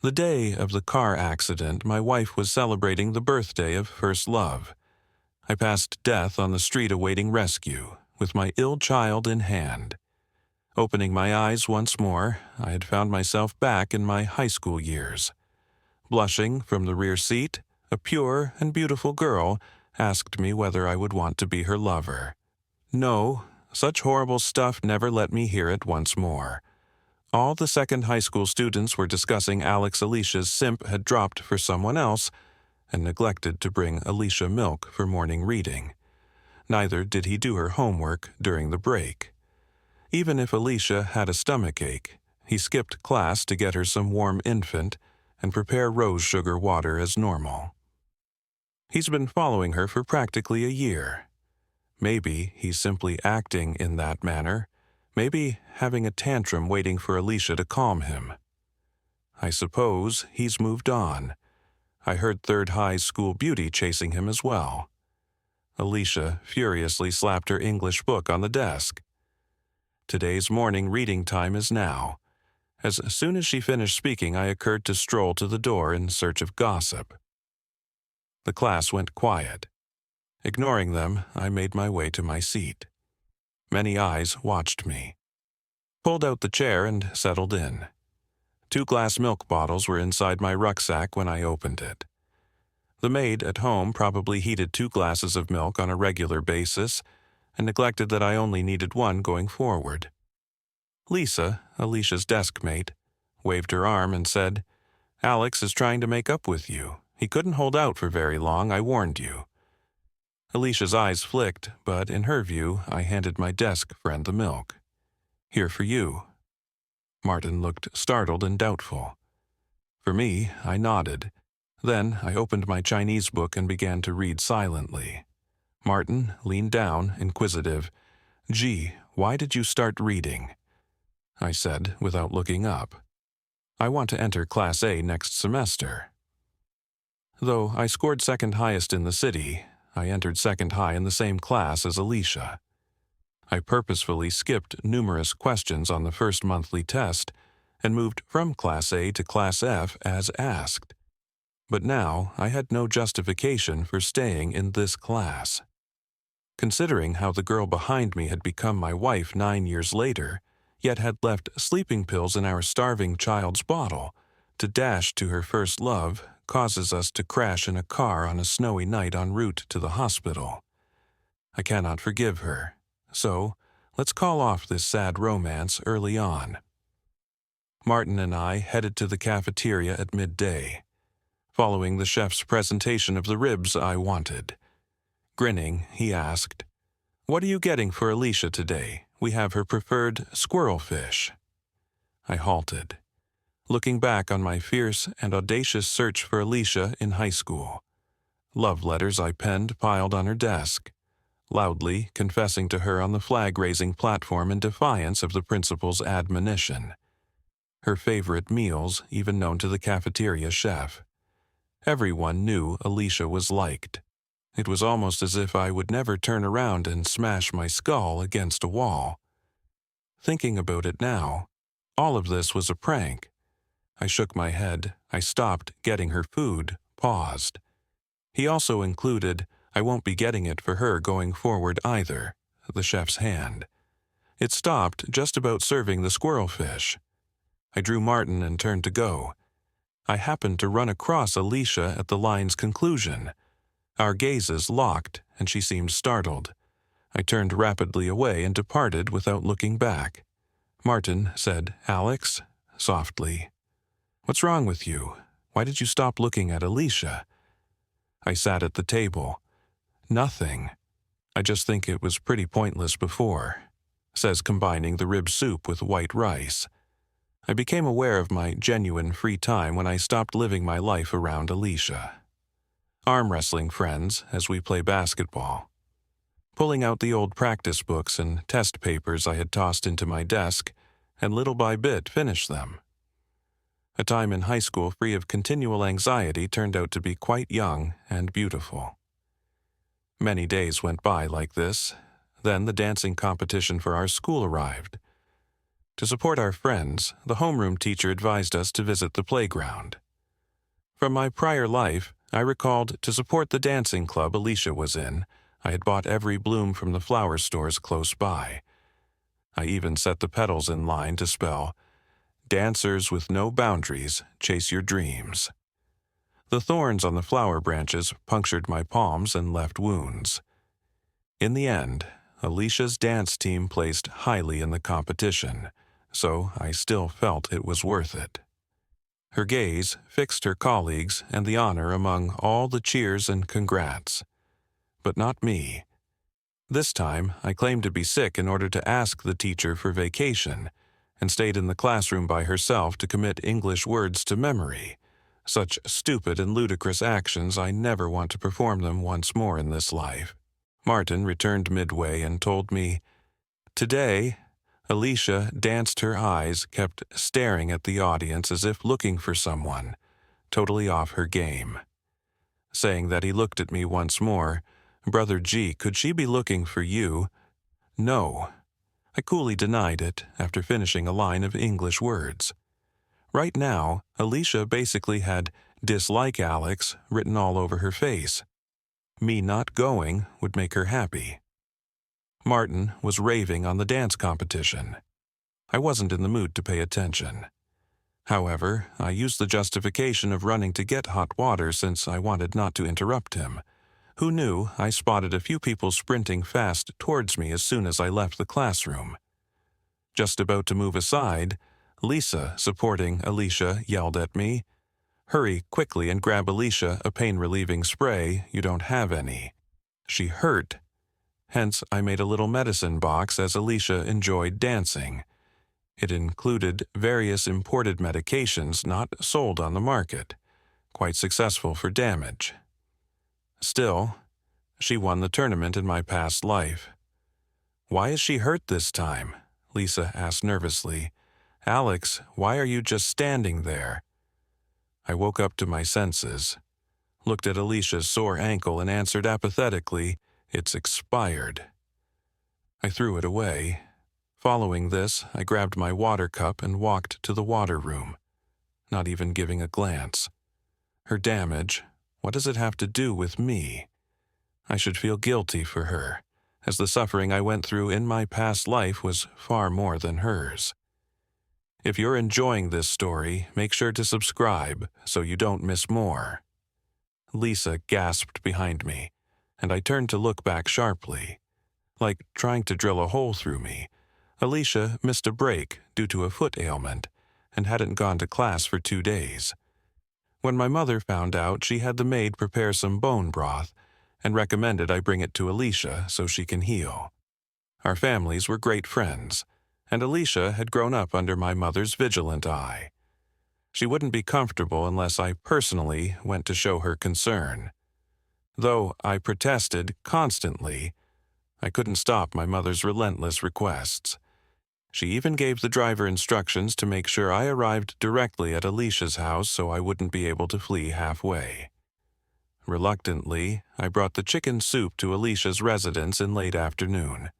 The day of the car accident, my wife was celebrating the birthday of first love. I passed death on the street awaiting rescue, with my ill child in hand. Opening my eyes once more, I had found myself back in my high school years. Blushing from the rear seat, a pure and beautiful girl asked me whether I would want to be her lover. No, such horrible stuff never let me hear it once more. All the second high school students were discussing Alex Alicia's simp had dropped for someone else and neglected to bring Alicia milk for morning reading. Neither did he do her homework during the break. Even if Alicia had a stomachache, he skipped class to get her some warm infant and prepare rose sugar water as normal. He's been following her for practically a year. Maybe he's simply acting in that manner, maybe having a tantrum waiting for Alicia to calm him. I suppose he's moved on. I heard third high school beauty chasing him as well. Alicia furiously slapped her English book on the desk. Today's morning reading time is now. As soon as she finished speaking, I occurred to stroll to the door in search of gossip. The class went quiet. Ignoring them, I made my way to my seat. Many eyes watched me. Pulled out the chair and settled in. 2 glass milk bottles were inside my rucksack when I opened it. The maid at home probably heated 2 glasses of milk on a regular basis and neglected that I only needed 1 going forward. Lisa, Alicia's desk mate, waved her arm and said, "Alex is trying to make up with you. He couldn't hold out for very long, I warned you." Alicia's eyes flicked, but in her view, I handed my desk friend the milk. "Here for you." Martin looked startled and doubtful. For me, I nodded. Then I opened my Chinese book and began to read silently. Martin leaned down, inquisitive. "Gee, why did you start reading?" I said without looking up. "I want to enter Class A next semester." Though I scored second highest in the city, I entered second high in the same class as Alicia. I purposefully skipped numerous questions on the first monthly test and moved from Class A to Class F as asked. But now I had no justification for staying in this class. Considering how the girl behind me had become my wife 9 years later, yet had left sleeping pills in our starving child's bottle, to dash to her first love causes us to crash in a car on a snowy night en route to the hospital. I cannot forgive her, so let's call off this sad romance early on. Martin and I headed to the cafeteria at midday, following the chef's presentation of the ribs I wanted. Grinning, he asked, "What are you getting for Alicia today? We have her preferred squirrel fish." I halted, looking back on my fierce and audacious search for Alicia in high school. Love letters I penned piled on her desk, loudly confessing to her on the flag-raising platform in defiance of the principal's admonition. Her favorite meals even known to the cafeteria chef. Everyone knew Alicia was liked. It was almost as if I would never turn around and smash my skull against a wall. Thinking about it now, all of this was a prank. I shook my head, I stopped getting her food, paused. He also included, "I won't be getting it for her going forward either," the chef's hand. It stopped just about serving the squirrel fish. I drew Martin and turned to go. I happened to run across Alicia at the line's conclusion. Our gazes locked, and she seemed startled. I turned rapidly away and departed without looking back. Martin said, "Alex," softly. "What's wrong with you? Why did you stop looking at Alicia?" I sat at the table. "Nothing. I just think it was pretty pointless before," says combining the rib soup with white rice. I became aware of my genuine free time when I stopped living my life around Alicia. Arm wrestling friends as we play basketball. Pulling out the old practice books and test papers I had tossed into my desk, and little by bit finish them. A time in high school free of continual anxiety turned out to be quite young and beautiful. Many days went by like this. Then the dancing competition for our school arrived. To support our friends, the homeroom teacher advised us to visit the playground. From my prior life, I recalled to support the dancing club Alicia was in, I had bought every bloom from the flower stores close by. I even set the petals in line to spell, "Dancers with no boundaries, chase your dreams." The thorns on the flower branches punctured my palms and left wounds. In the end, Alicia's dance team placed highly in the competition, so I still felt it was worth it. Her gaze fixed her colleagues and the honor among all the cheers and congrats. But not me. This time, I claimed to be sick in order to ask the teacher for vacation, and stayed in the classroom by herself to commit English words to memory. Such stupid and ludicrous actions, I never want to perform them once more in this life. Martin returned midway and told me, "Today, Alicia danced her eyes, kept staring at the audience as if looking for someone, totally off her game." Saying that he looked at me once more, "Brother G, could she be looking for you?" "No." I coolly denied it after finishing a line of English words. Right now, Alicia basically had "dislike Alex" written all over her face. Me not going would make her happy. Martin was raving on the dance competition. I wasn't in the mood to pay attention. However, I used the justification of running to get hot water since I wanted not to interrupt him. Who knew I spotted a few people sprinting fast towards me as soon as I left the classroom. Just about to move aside, Lisa, supporting Alicia, yelled at me, "Hurry quickly and grab Alicia a pain-relieving spray, you don't have any. She hurt." Hence, I made a little medicine box as Alicia enjoyed dancing. It included various imported medications not sold on the market, quite successful for damage. Still, she won the tournament in my past life. "Why is she hurt this time?" Lisa asked nervously. "Alex, why are you just standing there?" I woke up to my senses, looked at Alicia's sore ankle and answered apathetically, "It's expired." I threw it away. Following this, I grabbed my water cup and walked to the water room, not even giving a glance. Her damage, what does it have to do with me? I should feel guilty for her, as the suffering I went through in my past life was far more than hers. If you're enjoying this story, make sure to subscribe so you don't miss more. Lisa gasped behind me, and I turned to look back sharply. Like trying to drill a hole through me, Alicia missed a break due to a foot ailment and hadn't gone to class for 2 days. When my mother found out, she had the maid prepare some bone broth and recommended I bring it to Alicia so she can heal. Our families were great friends, and Alicia had grown up under my mother's vigilant eye. She wouldn't be comfortable unless I personally went to show her concern. Though I protested constantly, I couldn't stop my mother's relentless requests. She even gave the driver instructions to make sure I arrived directly at Alicia's house so I wouldn't be able to flee halfway. Reluctantly, I brought the chicken soup to Alicia's residence in late afternoon.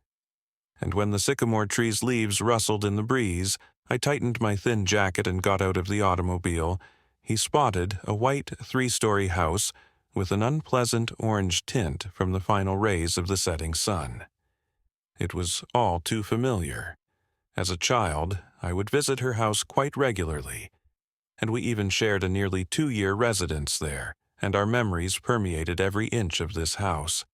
And when the sycamore tree's leaves rustled in the breeze, I tightened my thin jacket and got out of the automobile. He spotted a white 3-story house with an unpleasant orange tint from the final rays of the setting sun. It was all too familiar. As a child, I would visit her house quite regularly, and we even shared a nearly 2-year residence there, and our memories permeated every inch of this house.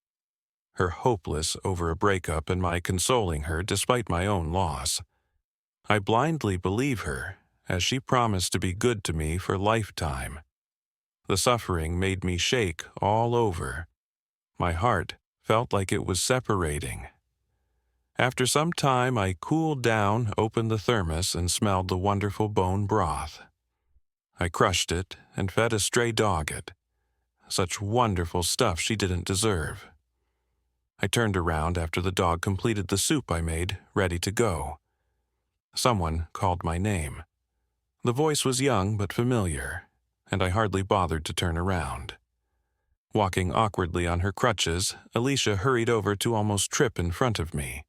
Her hopeless over a breakup and my consoling her despite my own loss. I blindly believe her, as she promised to be good to me for a lifetime. The suffering made me shake all over. My heart felt like it was separating. After some time, I cooled down, opened the thermos, and smelled the wonderful bone broth. I crushed it and fed a stray dog it. Such wonderful stuff she didn't deserve. I turned around after the dog completed the soup I made, ready to go. Someone called my name. The voice was young but familiar, and I hardly bothered to turn around. Walking awkwardly on her crutches, Alicia hurried over to almost trip in front of me.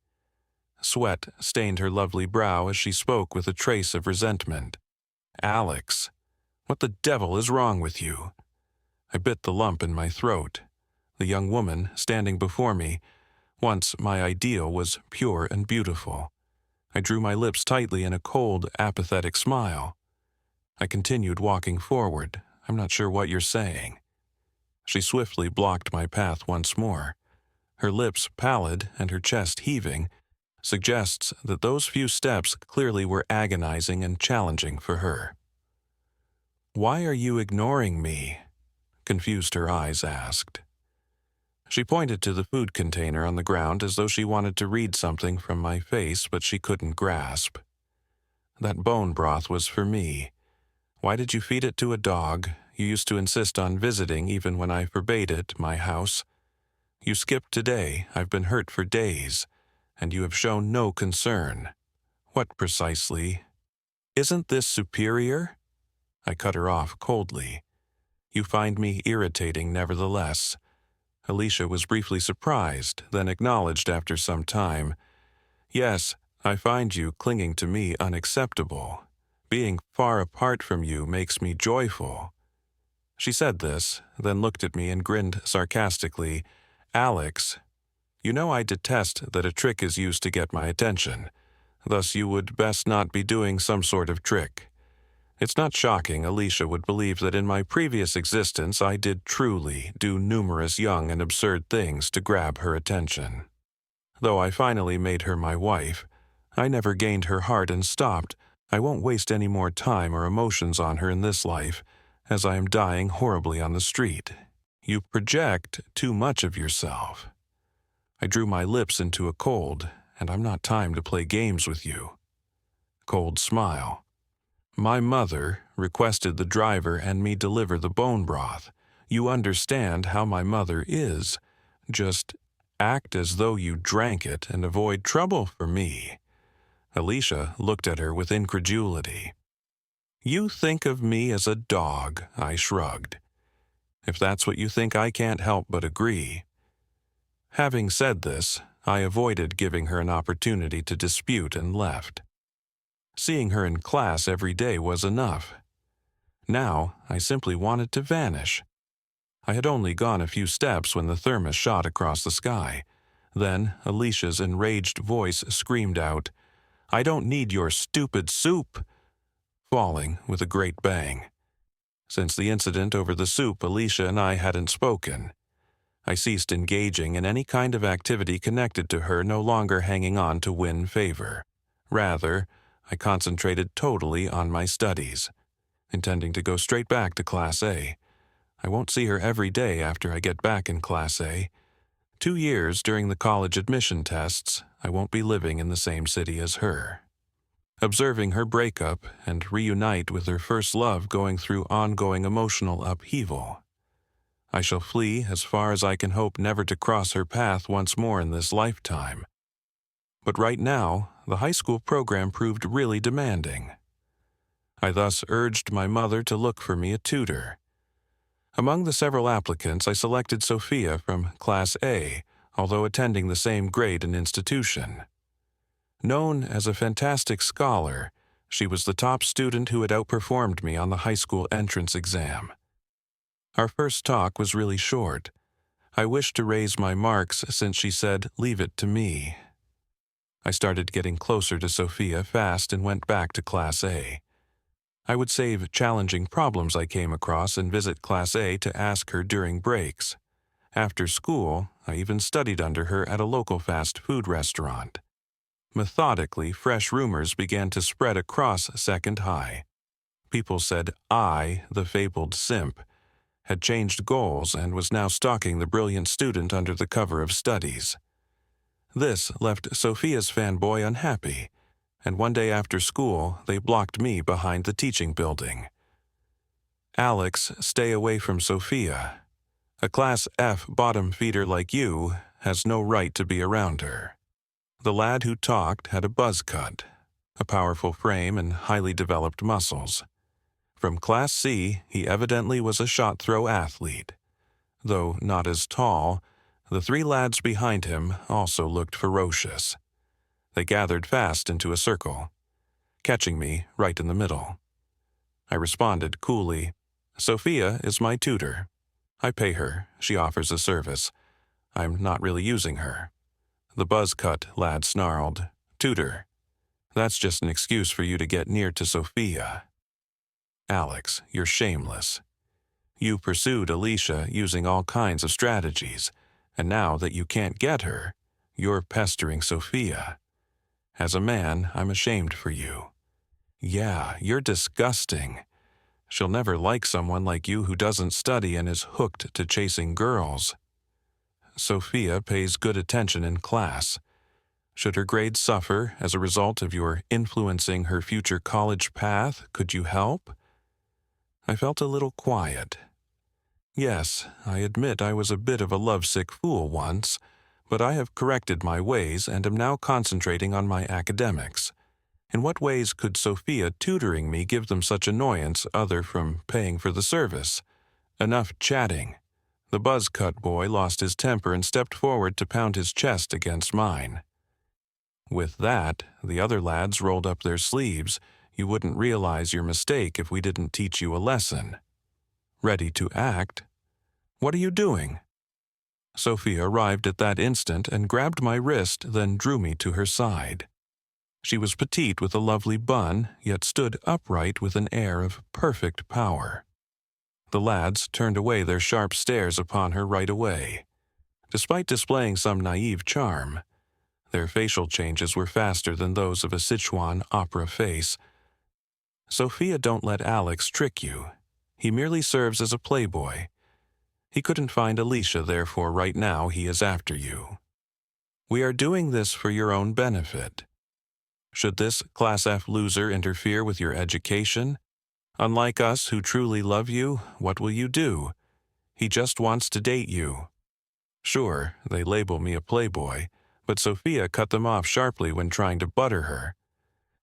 Sweat stained her lovely brow as she spoke with a trace of resentment. "Alex, what the devil is wrong with you?" I bit the lump in my throat. The young woman standing before me, once my ideal, was pure and beautiful. I drew my lips tightly in a cold, apathetic smile. I continued walking forward. "I'm not sure what you're saying." She swiftly blocked my path once more. Her lips pallid and her chest heaving suggests that those few steps clearly were agonizing and challenging for her. "Why are you ignoring me?" confused her eyes asked. She pointed to the food container on the ground as though she wanted to read something from my face, but she couldn't grasp. "That bone broth was for me. Why did you feed it to a dog? You used to insist on visiting even when I forbade it, my house. You skipped today. I've been hurt for days, and you have shown no concern. What precisely? Isn't this superior?" I cut her off coldly. "You find me irritating nevertheless." Alicia was briefly surprised, then acknowledged after some time. "Yes, I find you clinging to me unacceptable. Being far apart from you makes me joyful." She said this, then looked at me and grinned sarcastically. "Alex, you know I detest that a trick is used to get my attention. Thus you would best not be doing some sort of trick. It's not shocking Alicia would believe that in my previous existence I did truly do numerous young and absurd things to grab her attention. Though I finally made her my wife, I never gained her heart and stopped. I won't waste any more time or emotions on her in this life, as I am dying horribly on the street. You project too much of yourself." I drew my lips into a cold, "and I'm not time to play games with you." Cold smile. "My mother requested the driver and me deliver the bone broth. You understand how my mother is. Just act as though you drank it and avoid trouble for me." Alicia looked at her with incredulity. "You think of me as a dog," I shrugged. "If that's what you think, I can't help but agree." Having said this, I avoided giving her an opportunity to dispute and left. Seeing her in class every day was enough. Now, I simply wanted to vanish. I had only gone a few steps when the thermos shot across the sky. Then Alicia's enraged voice screamed out, "I don't need your stupid soup," falling with a great bang. Since the incident over the soup, Alicia and I hadn't spoken. I ceased engaging in any kind of activity connected to her, no longer hanging on to win favor. Rather, I concentrated totally on my studies, intending to go straight back to Class A. I won't see her every day after I get back in Class A. 2 years during the college admission tests, I won't be living in the same city as her. Observing her breakup and reunite with her first love going through ongoing emotional upheaval. I shall flee as far as I can hope never to cross her path once more in this lifetime. But right now, the high school program proved really demanding. I thus urged my mother to look for me a tutor. Among the several applicants, I selected Sophia from Class A, although attending the same grade and institution. Known as a fantastic scholar, she was the top student who had outperformed me on the high school entrance exam. Our first talk was really short. I wished to raise my marks since she said, "Leave it to me." I started getting closer to Sophia fast and went back to Class A. I would save challenging problems I came across and visit Class A to ask her during breaks. After school, I even studied under her at a local fast food restaurant. Methodically, fresh rumors began to spread across Second High. People said I, the fabled simp, had changed goals and was now stalking the brilliant student under the cover of studies. This left Sophia's fanboy unhappy, and one day after school, they blocked me behind the teaching building. "Alex, stay away from Sophia. A Class F bottom feeder like you has no right to be around her." The lad who talked had a buzz cut, a powerful frame and highly developed muscles. From Class C, he evidently was a shot throw athlete. Though not as tall, the 3 lads behind him also looked ferocious. They gathered fast into a circle, catching me right in the middle. I responded coolly, "Sophia is my tutor. I pay her. She offers a service. I'm not really using her." The buzz-cut lad snarled, "Tutor. That's just an excuse for you to get near to Sophia." "Alex, you're shameless. You pursued Alicia using all kinds of strategies, and now that you can't get her, you're pestering Sophia. As a man, I'm ashamed for you. Yeah, you're disgusting. She'll never like someone like you who doesn't study and is hooked to chasing girls. Sophia pays good attention in class. Should her grades suffer as a result of your influencing her future college path, could you help?" I felt a little quiet. Yes, I admit I was a bit of a lovesick fool once, but I have corrected my ways and am now concentrating on my academics. In what ways could Sophia tutoring me give them such annoyance other from paying for the service? Enough chatting. The buzz-cut boy lost his temper and stepped forward to pound his chest against mine. With that, the other lads rolled up their sleeves. You wouldn't realize your mistake if we didn't teach you a lesson. Ready to act? What are you doing? Sophia arrived at that instant and grabbed my wrist, then drew me to her side. She was petite with a lovely bun, yet stood upright with an air of perfect power. The lads turned away their sharp stares upon her right away. Despite displaying some naive charm, their facial changes were faster than those of a Sichuan opera face. "Sophia, don't let Alex trick you. He merely serves as a playboy. He couldn't find Alicia, therefore right now he is after you. We are doing this for your own benefit. Should this Class F loser interfere with your education? Unlike us who truly love you, what will you do? He just wants to date you." Sure, they label me a playboy, but Sophia cut them off sharply when trying to butter her.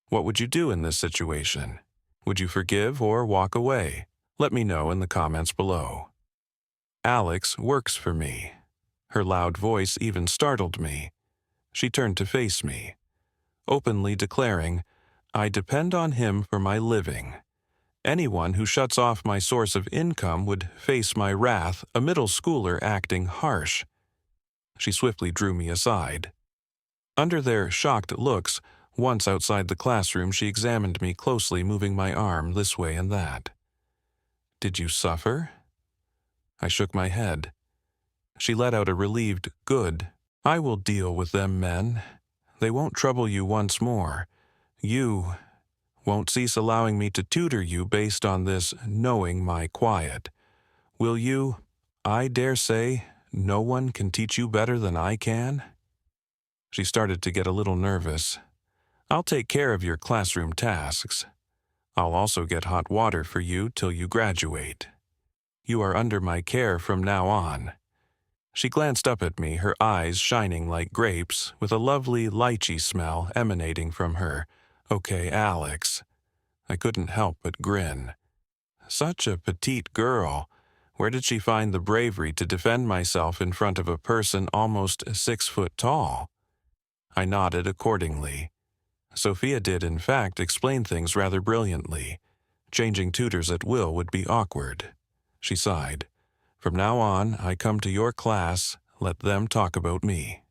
What would you do in this situation? Would you forgive or walk away? Let me know in the comments below. "Alex works for me." Her loud voice even startled me. She turned to face me, openly declaring, "I depend on him for my living. Anyone who shuts off my source of income would face my wrath, a middle schooler acting harsh." She swiftly drew me aside. Under their shocked looks, once outside the classroom, she examined me closely, moving my arm this way and that. "Did you suffer?" I shook my head. She let out a relieved, "Good. I will deal with them men. They won't trouble you once more. You won't cease allowing me to tutor you based on this knowing my quiet. Will you? I dare say no one can teach you better than I can." She started to get a little nervous. "I'll take care of your classroom tasks. I'll also get hot water for you till you graduate. You are under my care from now on." She glanced up at me, her eyes shining like grapes, with a lovely lychee smell emanating from her. "Okay, Alex." I couldn't help but grin. Such a petite girl. Where did she find the bravery to defend myself in front of a person almost 6 foot tall? I nodded accordingly. Sophia did, in fact, explain things rather brilliantly. Changing tutors at will would be awkward. She sighed. "From now on, I come to your class, let them talk about me."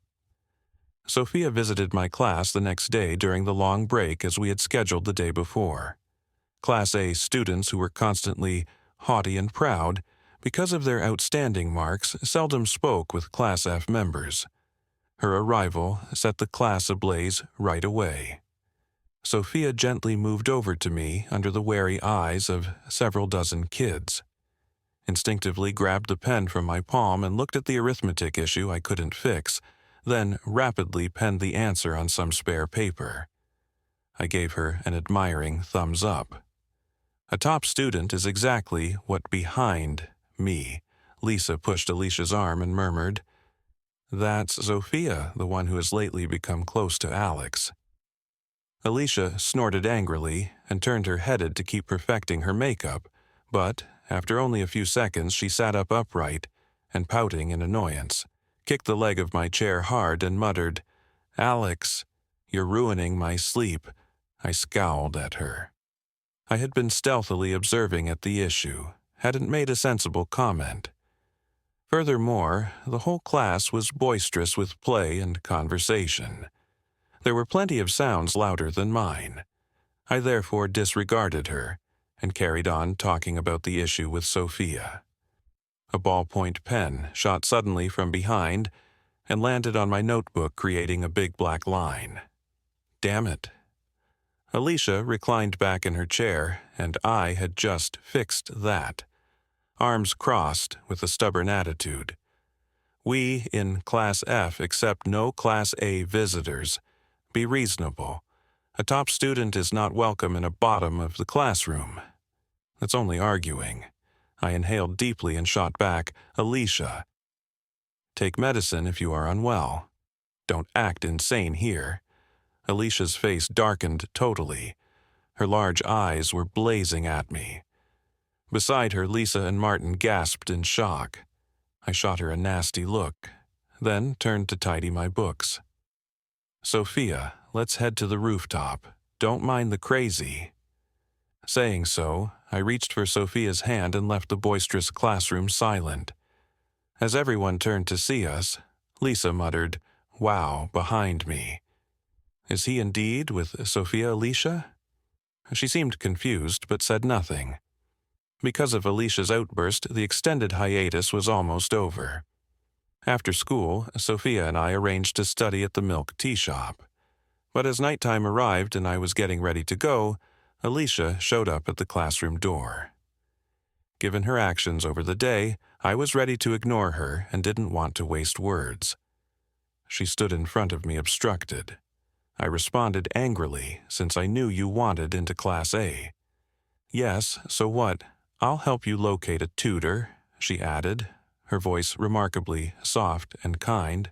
Sophia visited my class the next day during the long break as we had scheduled the day before. Class A students who were constantly haughty and proud, because of their outstanding marks, seldom spoke with Class F members. Her arrival set the class ablaze right away. Sophia gently moved over to me under the wary eyes of several dozen kids. Instinctively grabbed the pen from my palm and looked at the arithmetic issue I couldn't fix, then rapidly penned the answer on some spare paper. I gave her an admiring thumbs up. A top student is exactly what behind me. Lisa pushed Alicia's arm and murmured, "That's Sophia, the one who has lately become close to Alex." Alicia snorted angrily and turned her head to keep perfecting her makeup, but after only a few seconds she sat up upright and, pouting in annoyance, kicked the leg of my chair hard and muttered, "Alex, You're ruining my sleep." I scowled at her. I had been stealthily observing at the issue, hadn't made a sensible comment. Furthermore, the whole class was boisterous with play and conversation. There were plenty of sounds louder than mine. I therefore disregarded her and carried on talking about the issue with Sophia. A ballpoint pen shot suddenly from behind and landed on my notebook, creating a big black line. Damn it. Alicia reclined back in her chair, and I had just fixed that. Arms crossed with a stubborn attitude. We in Class F accept no Class A visitors. Be reasonable. A top student is not welcome in a bottom of the classroom. That's only arguing. I inhaled deeply and shot back, "Alicia, take medicine if you are unwell. Don't act insane here." Alicia's face darkened totally. Her large eyes were blazing at me. Beside her, Lisa and Martin gasped in shock. I shot her a nasty look, then turned to tidy my books. "Sophia, let's head to the rooftop. Don't mind the crazy." Saying so, I reached for Sophia's hand and left the boisterous classroom silent. As everyone turned to see us, Lisa muttered, "Wow," behind me. Is he indeed with Sophia Alicia? She seemed confused, but said nothing. Because of Alicia's outburst, the extended hiatus was almost over. After school, Sophia and I arranged to study at the milk tea shop. But as nighttime arrived and I was getting ready to go, Alicia showed up at the classroom door. Given her actions over the day, I was ready to ignore her and didn't want to waste words. She stood in front of me obstructed. I responded angrily, "Since I knew you wanted into Class A." "Yes, so what? I'll help you locate a tutor," she added, her voice remarkably soft and kind.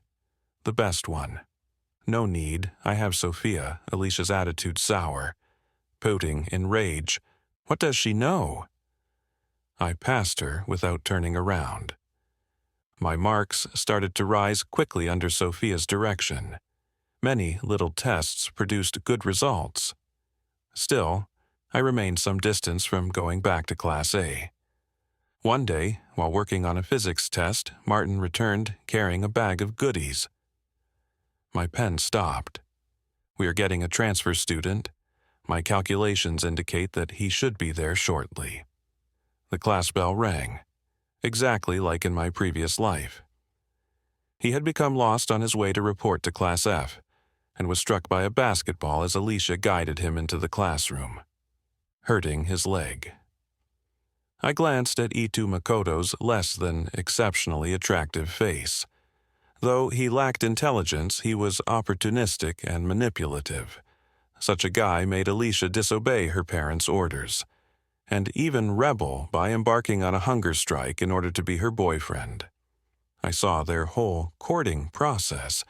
"The best one." "No need, I have Sophia," Alicia's attitude sour. Pouting in rage. "What does she know?" I passed her without turning around. My marks started to rise quickly under Sophia's direction. Many little tests produced good results. Still, I remained some distance from going back to Class A. One day, while working on a physics test, Martin returned carrying a bag of goodies. My pen stopped. "We are getting a transfer student. My calculations indicate that he should be there shortly." The class bell rang, exactly like in my previous life. He had become lost on his way to report to Class F, and was struck by a basketball as Alicia guided him into the classroom, hurting his leg. I glanced at Itu Makoto's less than exceptionally attractive face. Though he lacked intelligence, he was opportunistic and manipulative. Such a guy made Alicia disobey her parents' orders, and even rebel by embarking on a hunger strike in order to be her boyfriend. I saw their whole courting process,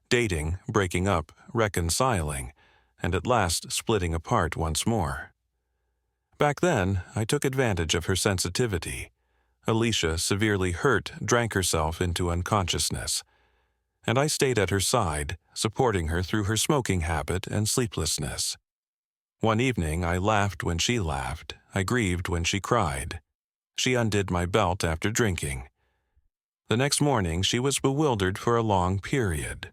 dating, breaking up, reconciling, and at last splitting apart once more. Back then, I took advantage of her sensitivity. Alicia, severely hurt, drank herself into unconsciousness, and I stayed at her side, supporting her through her smoking habit and sleeplessness. One evening, I laughed when she laughed. I grieved when she cried. She undid my belt after drinking. The next morning, she was bewildered for a long period.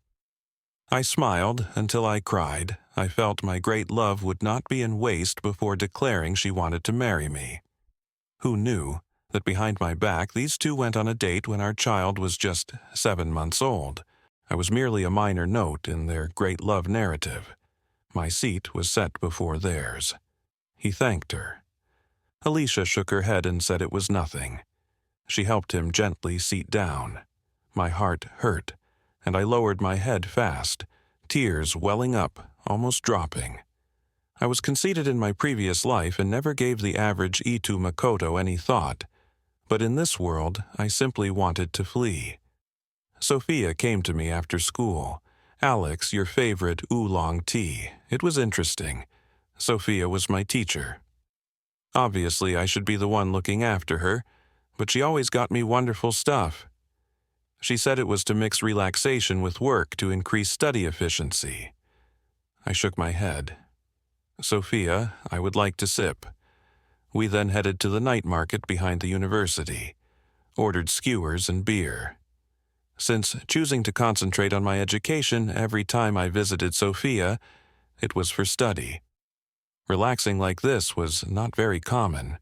I smiled until I cried. I felt my great love would not be in waste before declaring she wanted to marry me. Who knew that behind my back these two went on a date when our child was just 7 months old? I was merely a minor note in their great love narrative. My seat was set before theirs. He thanked her. Alicia shook her head and said it was nothing. She helped him gently seat down. My heart hurt, and I lowered my head fast, tears welling up, almost dropping. I was conceited in my previous life and never gave the average Itu Makoto any thought, but in this world I simply wanted to flee. Sophia came to me after school. "Alex, your favorite oolong tea." It was interesting. Sophia was my teacher. Obviously, I should be the one looking after her, but she always got me wonderful stuff. She said it was to mix relaxation with work to increase study efficiency. I shook my head. Sophia, I would like to sip. We then headed to the night market behind the university, ordered skewers and beer. Since choosing to concentrate on my education every time I visited Sophia, it was for study. Relaxing like this was not very common.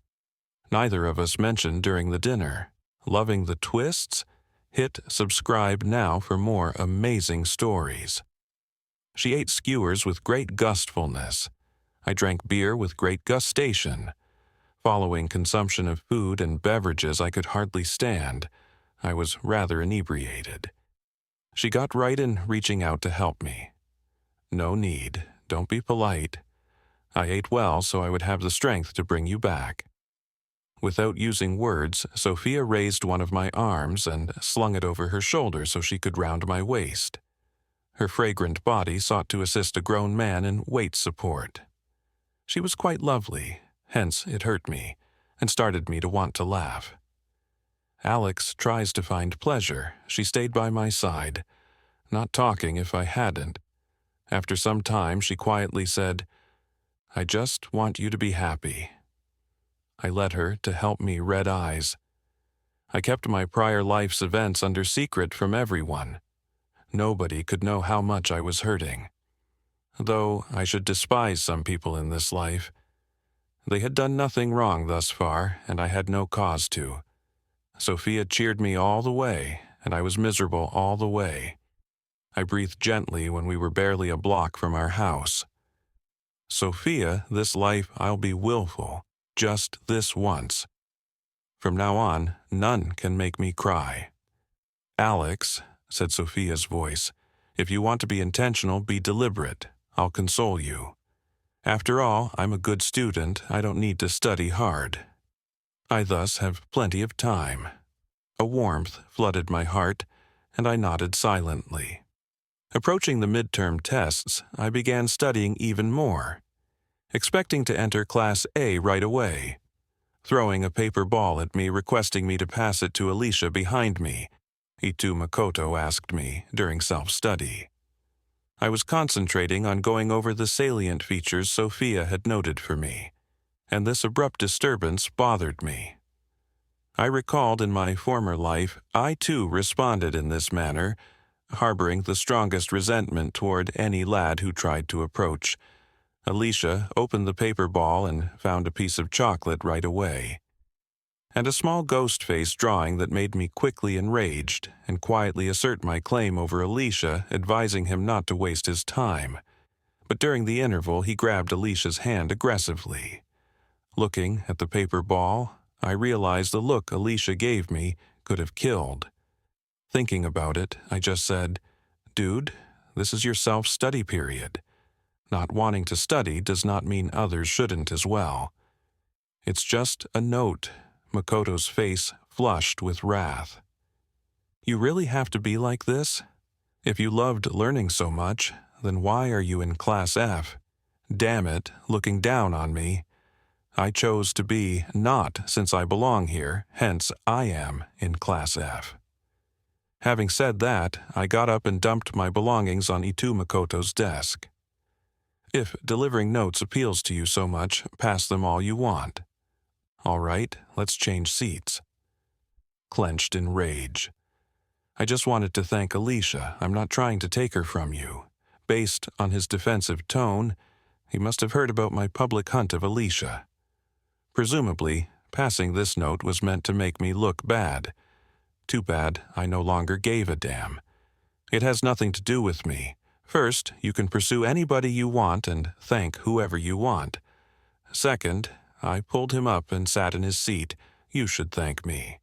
Neither of us mentioned during the dinner. Loving the twists? Hit subscribe now for more amazing stories. She ate skewers with great gustfulness. I drank beer with great gustation. Following consumption of food and beverages I could hardly stand, I was rather inebriated. She got right in reaching out to help me. No need, don't be polite. I ate well so I would have the strength to bring you back. Without using words, Sophia raised one of my arms and slung it over her shoulder so she could round my waist. Her fragrant body sought to assist a grown man in weight support. She was quite lovely, hence it hurt me, and started me to want to laugh. Alex tries to find pleasure. She stayed by my side, not talking if I hadn't. After some time, she quietly said, "I just want you to be happy." I led her to help me red eyes. I kept my prior life's events under secret from everyone. Nobody could know how much I was hurting. Though I should despise some people in this life. They had done nothing wrong thus far, and I had no cause to. Sophia cheered me all the way, and I was miserable all the way. I breathed gently when we were barely a block from our house. Sophia, this life I'll be willful, just this once. From now on, none can make me cry. "Alex," said Sophia's voice, "if you want to be intentional, be deliberate. I'll console you. After all, I'm a good student. I don't need to study hard. I thus have plenty of time." A warmth flooded my heart, and I nodded silently. Approaching the midterm tests, I began studying even more, expecting to enter Class A right away. Throwing a paper ball at me, requesting me to pass it to Alicia behind me, Itu Makoto asked me during self-study. I was concentrating on going over the salient features Sophia had noted for me, and this abrupt disturbance bothered me. I recalled in my former life, I too responded in this manner, harboring the strongest resentment toward any lad who tried to approach. Alicia opened the paper ball and found a piece of chocolate right away, and a small ghost face drawing that made me quickly enraged and quietly assert my claim over Alicia, advising him not to waste his time. But during the interval, he grabbed Alicia's hand aggressively. Looking at the paper ball, I realized the look Alicia gave me could have killed. Thinking about it, I just said, "Dude, this is your self-study period. Not wanting to study does not mean others shouldn't as well. It's just a note." Makoto's face flushed with wrath. "You really have to be like this? If you loved learning so much, then why are you in Class F? Damn it, looking down on me. I chose to be not since I belong here, hence I am in Class F." Having said that, I got up and dumped my belongings on Itu Makoto's desk. "If delivering notes appeals to you so much, pass them all you want." "All right, let's change seats." Clenched in rage. "I just wanted to thank Alicia. I'm not trying to take her from you." Based on his defensive tone, he must have heard about my public hunt of Alicia. Presumably, passing this note was meant to make me look bad. Too bad I no longer gave a damn. It has nothing to do with me. First, you can pursue anybody you want and thank whoever you want. Second, I pulled him up and sat in his seat. You should thank me.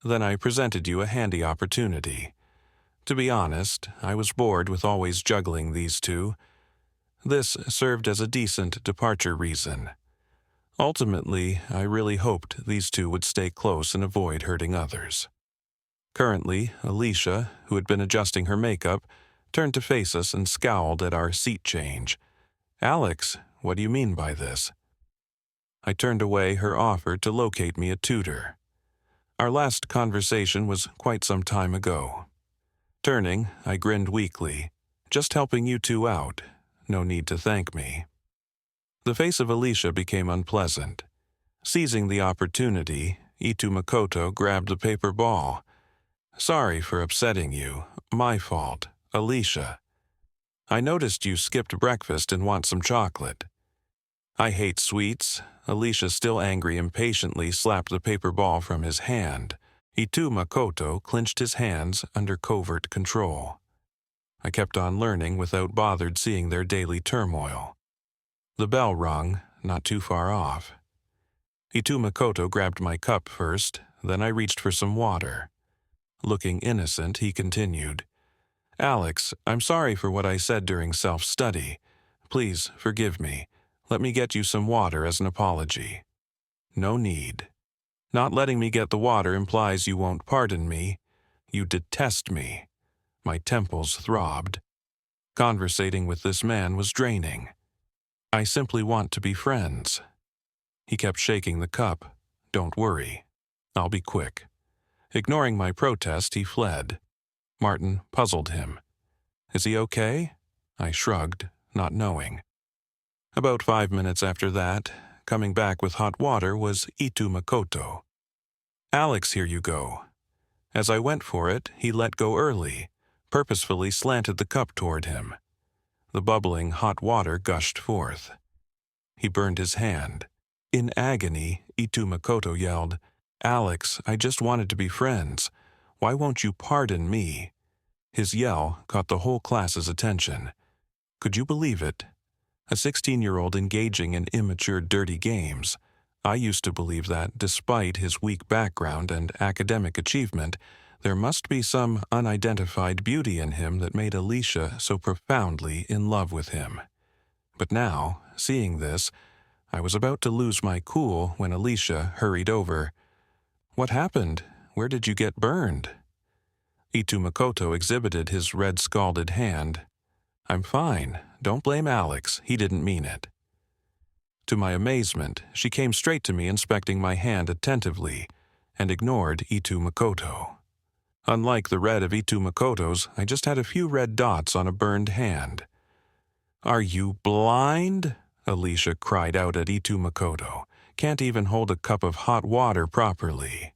Then I presented you a handy opportunity. To be honest, I was bored with always juggling these two. This served as a decent departure reason. Ultimately, I really hoped these two would stay close and avoid hurting others. Currently, Alicia, who had been adjusting her makeup, turned to face us and scowled at our seat change. "Alex, what do you mean by this?" I turned away her offer to locate me a tutor. Our last conversation was quite some time ago. Turning, I grinned weakly. "Just helping you two out. No need to thank me. The face of Alicia became unpleasant. Seizing the opportunity, Itu Makoto grabbed the paper ball. Sorry for upsetting you. My fault. Alicia. I noticed you skipped breakfast and want some chocolate. I hate sweets. Alicia, still angry, impatiently slapped the paper ball from his hand. Itu Makoto clenched his hands under covert control. I kept on learning without bothered seeing their daily turmoil. The bell rung, not too far off. Itu Makoto grabbed my cup first, then I reached for some water. Looking innocent, he continued, Alex, I'm sorry for what I said during self-study. Please forgive me. Let me get you some water as an apology. No need. Not letting me get the water implies you won't pardon me. You detest me. My temples throbbed. Conversating with this man was draining. I simply want to be friends. He kept shaking the cup. Don't worry. I'll be quick. Ignoring my protest, he fled. Martin puzzled him. Is he okay? I shrugged, not knowing. About 5 minutes after that, coming back with hot water was Itu Makoto. Alex, here you go. As I went for it, he let go early, purposefully slanted the cup toward him. The bubbling hot water gushed forth. He burned his hand. In agony, Itu Makoto yelled, Alex, I just wanted to be friends. Why won't you pardon me? His yell caught the whole class's attention. Could you believe it? A 16-year-old engaging in immature, dirty games. I used to believe that, despite his weak background and academic achievement, there must be some unidentified beauty in him that made Alicia so profoundly in love with him. But now, seeing this, I was about to lose my cool when Alicia hurried over. What happened? Where did you get burned? Itu Makoto exhibited his red scalded hand. I'm fine. Don't blame Alex. He didn't mean it. To my amazement, she came straight to me, inspecting my hand attentively, and ignored Itu Makoto. Unlike the red of Itu Makoto's, I just had a few red dots on a burned hand. Are you blind? Alicia cried out at Itu Makoto. Can't even hold a cup of hot water properly.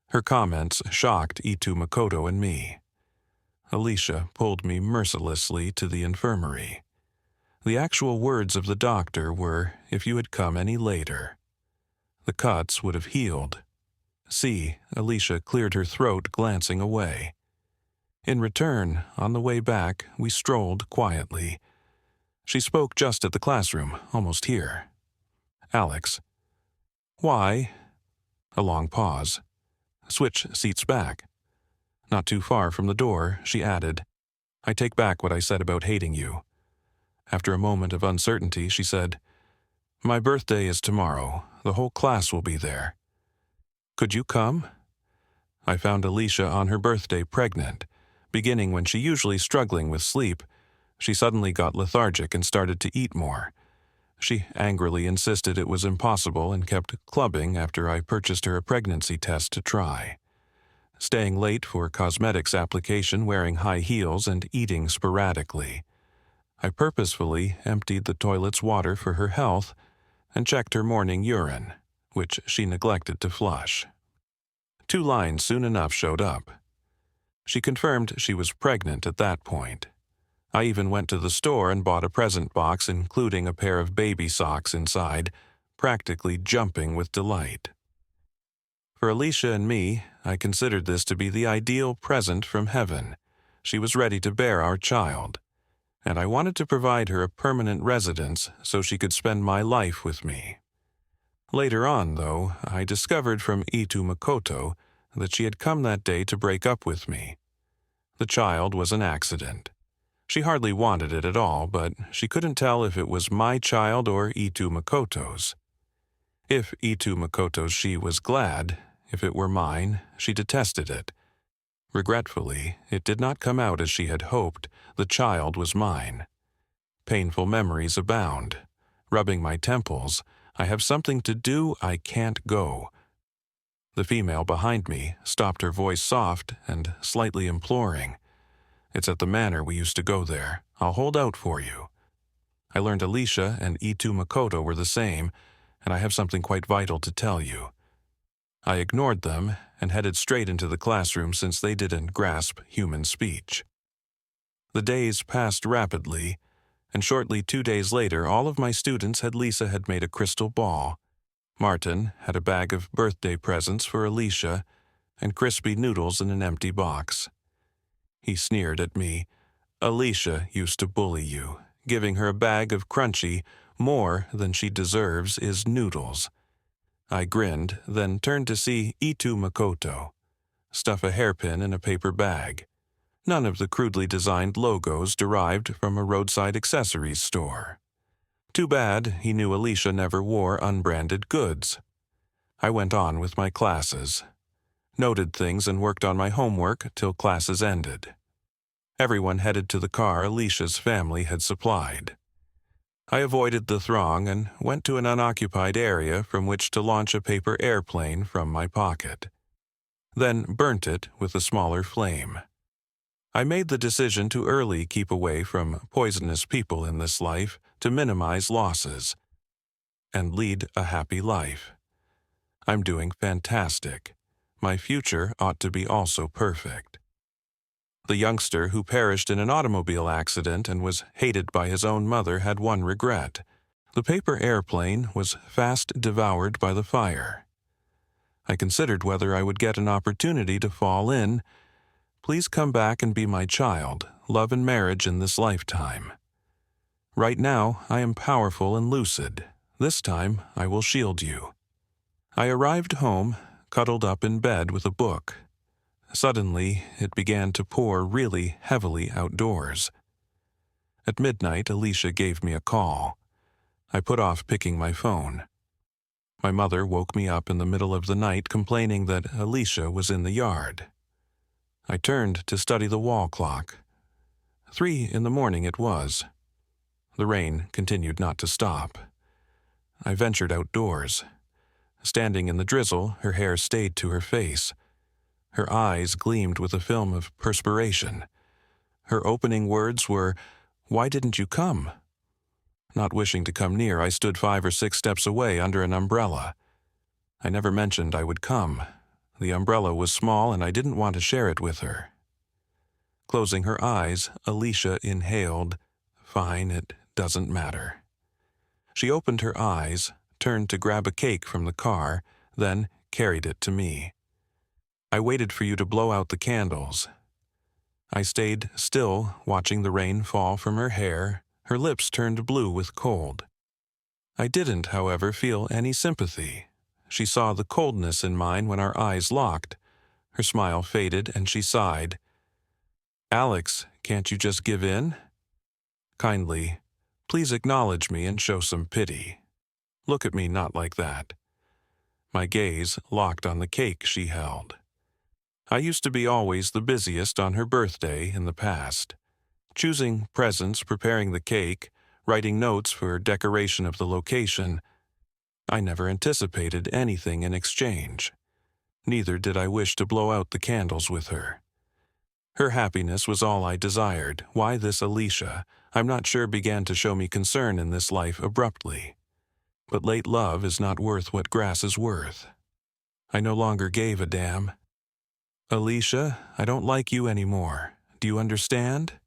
Her comments shocked Itu Makoto and me. Alicia pulled me mercilessly to the infirmary. The actual words of the doctor were, if you had come any later. The cuts would have healed. See, Alicia cleared her throat, glancing away. In return, on the way back, we strolled quietly. She spoke just at the classroom, almost here. Alex. Why? A long pause. Switch seats back. Not too far from the door, she added, I take back what I said about hating you. After a moment of uncertainty, she said, My birthday is tomorrow. The whole class will be there. Could you come? I found Alicia on her birthday pregnant. Beginning when she usually struggling with sleep, she suddenly got lethargic and started to eat more. She angrily insisted it was impossible and kept clubbing after I purchased her a pregnancy test to try. Staying late for cosmetics application, wearing high heels, and eating sporadically. I purposefully emptied the toilet's water for her health and checked her morning urine, which she neglected to flush. 2 lines soon enough showed up. She confirmed she was pregnant at that point. I even went to the store and bought a present box, including a pair of baby socks inside, practically jumping with delight. For Alicia and me, I considered this to be the ideal present from heaven. She was ready to bear our child, and I wanted to provide her a permanent residence so she could spend my life with me. Later on, though, I discovered from Itu Makoto that she had come that day to break up with me. The child was an accident. She hardly wanted it at all, but she couldn't tell if it was my child or Itu Makoto's. If Itu Makoto's, she was glad. If it were mine, she detested it. Regretfully, it did not come out as she had hoped. The child was mine. Painful memories abound. Rubbing my temples, I have something to do, I can't go. The female behind me stopped, her voice soft and slightly imploring. It's at the manor we used to go there. I'll hold out for you. I learned Alicia and Itu Makoto were the same, and I have something quite vital to tell you. I ignored them and headed straight into the classroom since they didn't grasp human speech. The days passed rapidly, and shortly 2 days later all of my students had Lisa had made a crystal ball. Martin had a bag of birthday presents for Alicia and crispy noodles in an empty box. He sneered at me. Alicia used to bully you. Giving her a bag of crunchy, more than she deserves is noodles. I grinned, then turned to see Itu Makoto stuff a hairpin in a paper bag. None of the crudely designed logos derived from a roadside accessories store. Too bad he knew Alicia never wore unbranded goods. I went on with my classes, noted things and worked on my homework till classes ended. Everyone headed to the car Alicia's family had supplied. I avoided the throng and went to an unoccupied area from which to launch a paper airplane from my pocket, then burnt it with a smaller flame. I made the decision to early keep away from poisonous people in this life to minimize losses and lead a happy life. I'm doing fantastic. My future ought to be also perfect. The youngster who perished in an automobile accident and was hated by his own mother had one regret. The paper airplane was fast devoured by the fire. I considered whether I would get an opportunity to fall in. Please come back and be my child, love and marriage in this lifetime. Right now, I am powerful and lucid. This time, I will shield you. I arrived home, cuddled up in bed with a book. Suddenly, it began to pour really heavily outdoors. At midnight, Alicia gave me a call. I put off picking my phone. My mother woke me up in the middle of the night complaining that Alicia was in the yard. I turned to study the wall clock. 3 in the morning it was. The rain continued not to stop. I ventured outdoors. Standing in the drizzle, her hair stayed to her face. Her eyes gleamed with a film of perspiration. Her opening words were, "Why didn't you come?" Not wishing to come near, I stood 5 or 6 steps away under an umbrella. I never mentioned I would come. The umbrella was small and I didn't want to share it with her. Closing her eyes, Alicia inhaled, "Fine, it doesn't matter." She opened her eyes, turned to grab a cake from the car, then carried it to me. I waited for you to blow out the candles. I stayed still, watching the rain fall from her hair. Her lips turned blue with cold. I didn't, however, feel any sympathy. She saw the coldness in mine when our eyes locked. Her smile faded and she sighed. "Alex, can't you just give in? Kindly, please acknowledge me and show some pity. Look at me not like that." My gaze locked on the cake she held. I used to be always the busiest on her birthday in the past. Choosing presents, preparing the cake, writing notes for decoration of the location. I never anticipated anything in exchange. Neither did I wish to blow out the candles with her. Her happiness was all I desired. Why this Alicia, I'm not sure, began to show me concern in this life abruptly. But late love is not worth what grass is worth. I no longer gave a damn. "Alicia, I don't like you anymore. Do you understand?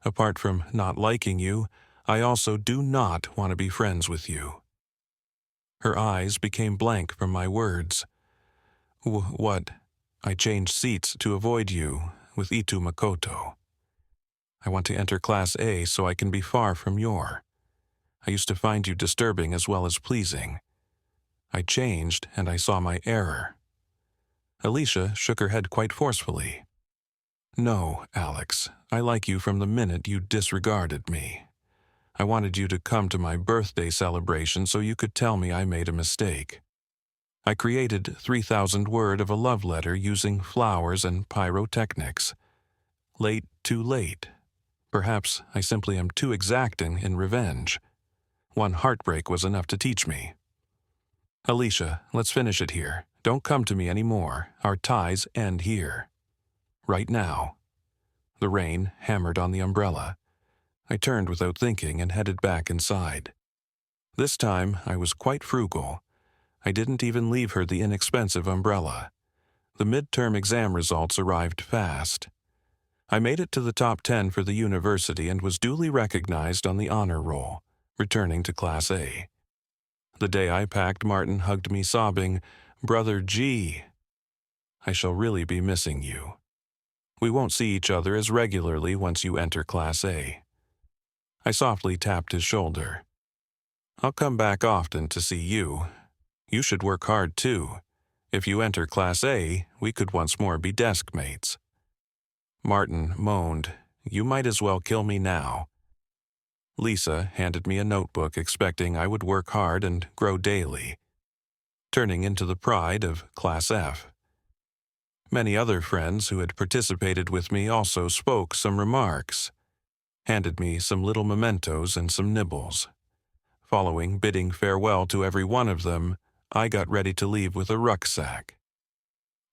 Apart from not liking you, I also do not want to be friends with you." Her eyes became blank from my words. What? I changed seats to avoid you with Itu Makoto. I want to enter Class A so I can be far from your. I used to find you disturbing as well as pleasing. I changed and I saw my error. Alicia shook her head quite forcefully. "No, Alex, I like you from the minute you disregarded me. I wanted you to come to my birthday celebration so you could tell me I made a mistake. I created 3,000 words of a love letter using flowers and pyrotechnics. Late, too late. Perhaps I simply am too exacting in revenge. One heartbreak was enough to teach me. Alicia, let's finish it here. Don't come to me anymore. Our ties end here. Right now." The rain hammered on the umbrella. I turned without thinking and headed back inside. This time, I was quite frugal. I didn't even leave her the inexpensive umbrella. The midterm exam results arrived fast. I made it to the top 10 for the university and was duly recognized on the honor roll, returning to Class A. The day I packed, Martin hugged me sobbing, "Brother G, I shall really be missing you. We won't see each other as regularly once you enter Class A." I softly tapped his shoulder. "I'll come back often to see you. You should work hard too. If you enter Class A, we could once more be desk mates." Martin moaned, "You might as well kill me now." Lisa handed me a notebook expecting I would work hard and grow daily, turning into the pride of Class F. Many other friends who had participated with me also spoke some remarks, handed me some little mementos and some nibbles. Following bidding farewell to every one of them, I got ready to leave with a rucksack.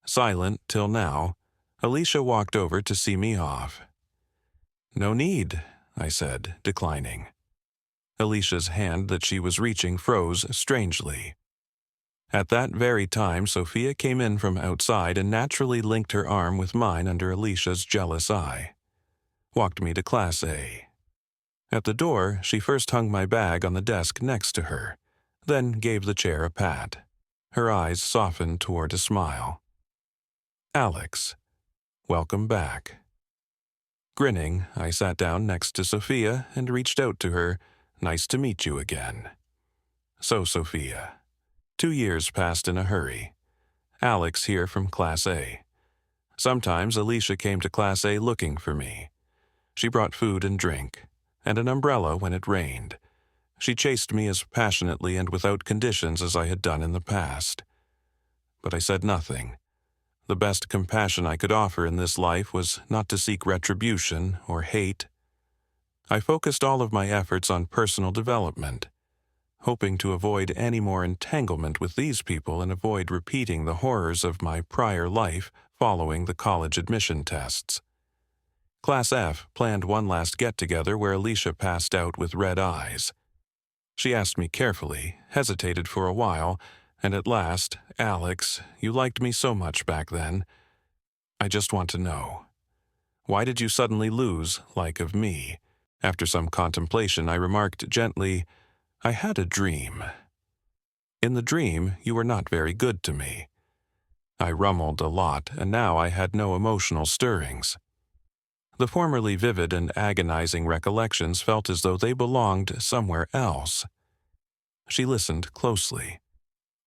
Silent till now, Alicia walked over to see me off. "No need," I said, declining. Alicia's hand that she was reaching froze strangely. At that very time, Sophia came in from outside and naturally linked her arm with mine under Alicia's jealous eye. Walked me to Class A. At the door, she first hung my bag on the desk next to her, then gave the chair a pat. Her eyes softened toward a smile. "Alex, welcome back." Grinning, I sat down next to Sophia and reached out to her. "Nice to meet you again." So, Sophia, 2 years passed in a hurry. Alex here from Class A. Sometimes Alicia came to Class A looking for me. She brought food and drink, and an umbrella when it rained. She chased me as passionately and without conditions as I had done in the past. But I said nothing. The best compassion I could offer in this life was not to seek retribution or hate. I focused all of my efforts on personal development, hoping to avoid any more entanglement with these people and avoid repeating the horrors of my prior life following the college admission tests. Class F planned one last get-together where Alicia passed out with red eyes. She asked me carefully, hesitated for a while, and at last, "Alex, you liked me so much back then. I just want to know, why did you suddenly lose like of me?" After some contemplation, I remarked gently, "I had a dream. In the dream, you were not very good to me." I rumbled a lot, and now I had no emotional stirrings. The formerly vivid and agonizing recollections felt as though they belonged somewhere else. She listened closely.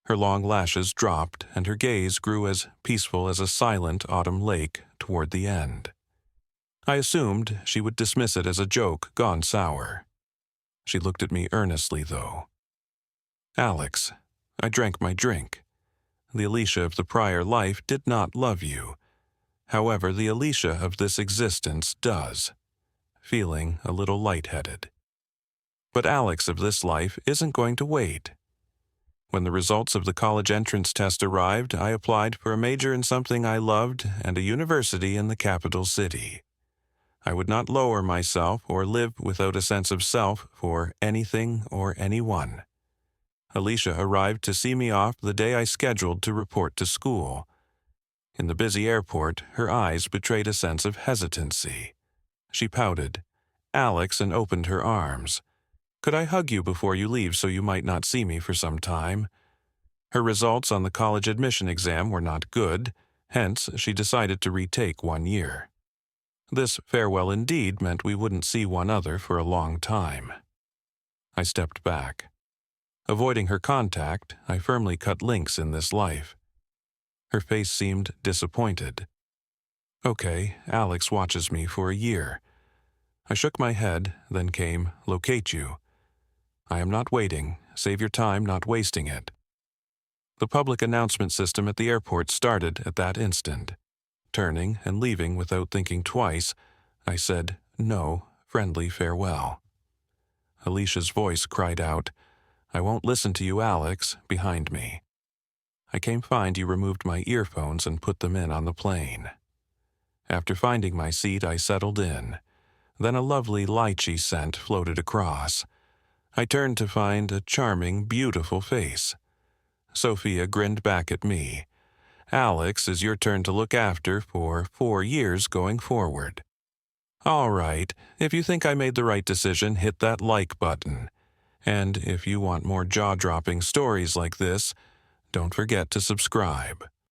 Her long lashes dropped, and her gaze grew as peaceful as a silent autumn lake toward the end. I assumed she would dismiss it as a joke gone sour. She looked at me earnestly, though. "Alex, I drank my drink. The Alicia of the prior life did not love you. However, the Alicia of this existence does," feeling a little lightheaded. "But Alex of this life isn't going to wait. When the results of the college entrance test arrived, I applied for a major in something I loved and a university in the capital city. I would not lower myself or live without a sense of self for anything or anyone. Alicia arrived to see me off the day I scheduled to report to school. In the busy airport, her eyes betrayed a sense of hesitancy. She pouted, "Alex," and opened her arms. "Could I hug you before you leave so you might not see me for some time?" Her results on the college admission exam were not good, hence she decided to retake 1 year. This farewell indeed meant we wouldn't see one another for a long time. I stepped back. Avoiding her contact, I firmly cut links in this life. Her face seemed disappointed. "Okay, Alex watches me for a year." I shook my head, then came, "Locate you." "I am not waiting. Save your time not wasting it." The public announcement system at the airport started at that instant. Turning and leaving without thinking twice, I said, "No, friendly farewell." Alicia's voice cried out, "I won't listen to you, Alex," behind me. I came find you removed my earphones and put them in on the plane. After finding my seat, I settled in. Then a lovely lychee scent floated across. I turned to find a charming, beautiful face. Sophia grinned back at me. Alex, is your turn to look after for 4 years going forward. All right, if you think I made the right decision, hit that like button. And if you want more jaw-dropping stories like this, don't forget to subscribe.